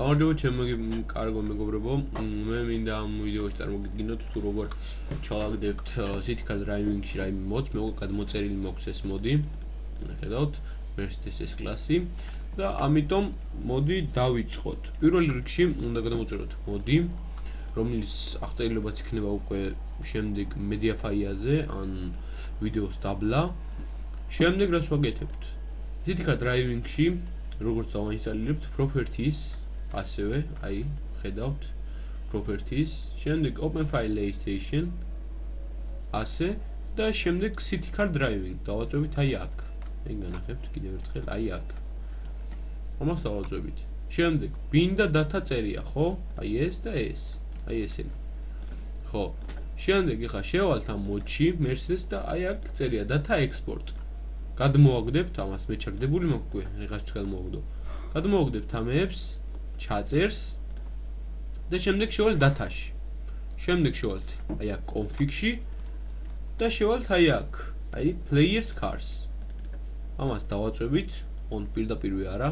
გამარჯობა ჩემი კარგო მეგობრებო, მე მინდა ამ ვიდეოში წარმოგიდგინოთ თუ როგორ ჩავაგდებთ City Car Driving-ში რაიმე მოდს, მე გადმოწერილი მაქვს ეს მოდი. ხედავთ, Mercedes S-კლასი და ამიტომ მოდი დავიწყოთ. პირველ რიგში უნდა გადმოწეროთ მოდი, რომელიც აღწერილებაც იქნება უკვე შემდეგ Mediafire-ზე ან ვიდეოს დაბლა. შემდეგ რას ვაკეთებთ? City Car Driving-ში როგორც დავაინსტალირებთ properties ასევე, აი, ხედავთ properties, შემდეგ open file station ასე და შემდეგ City Car Driving დავაწვევით აი აქ. მე განახებთ კიდევ ერთხელ აი აქ. ამას დავაწვევით. შემდეგ bin და data წერია, ხო? აი ეს და ეს. აი ესენი. ხო. შემდეგ ეხა შევალთ ამ მოდში Mercedes და აი აქ წერია data export. გადმოვაგდებთ ამას მე ჩაგდებული მაქვს, ეხაც გადმოვაგდო. გადმოვაგდებთ ამებს, ჩაწერს და შემდეგ შევალთ data-ში. შემდეგ შევალთ აი აქ config-ში და შევალთ აი აქ, აი players cars. ამას დავაწვევით, on პირდაპირვე არა.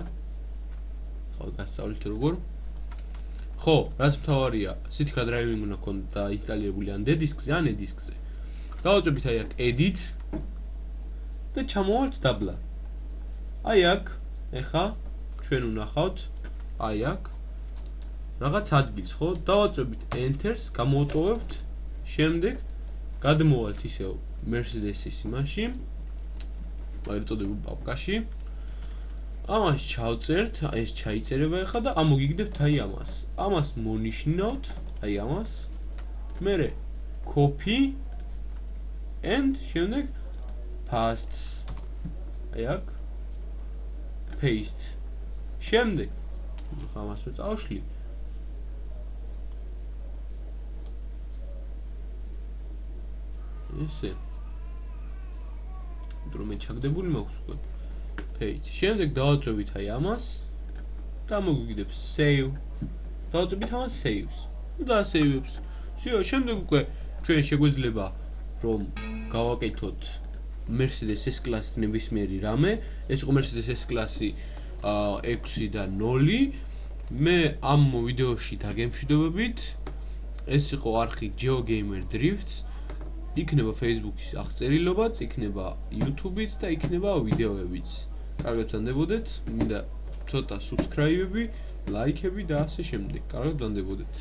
ხო, გასწავლით როგორ. ხო, რაც მთავარია, City Car Driving უნდა გქონდეთ დაინსტალირებული ან D-disk-ზე, ან E-disk-ზე. დავაწვევით აი აქ edit და ჩამოვალთ დაბლა. აი აქ, ეხა ჩვენ ვნახავთ აი აქ რაღაც ადგილს, ხო? დავაწვევით enter-ს, გამოვტოვებთ, შემდეგ გადმოვალთ ისევ Mercedes-ის იმაში, მაგერ წოდებულ პაპკაში. ამას ჩავწერთ, ეს ჩაიწერება ეხა და ამოგიგდებთ აი ამას. ამას მონიშნავთ, აი ამას. მერე copy and შემდეგ paste. აი აქ paste. შემდეგ ამას წავშლი. ესე. დრომე ჩაგდებული მაქვს უკვე. page. შემდეგ დავაწვევით აი ამას და მოგიგდებს save. დავაწვევით ამას saves. და save-ებს. всё, შემდეგ უკვე ჩვენ შეგვეძლება რომ გავაკეთოთ Mercedes S-კლასის ნებისმიერი რამე. ეს იყო Mercedes S-კლასი 6 და 0. მე ამ ვიდეოში დაგემშვიდობებით. ეს იყო არხი GeoGamer Drifts. იქნება Facebook-ის აღწერილობაც, იქნება YouTube-იც და იქნება ვიდეოებიც. კარგად ვანდებოდეთ, მინდა ცოტა subscribe-ები, like-ები და ასე შემდეგ. კარგად ვანდებოდეთ.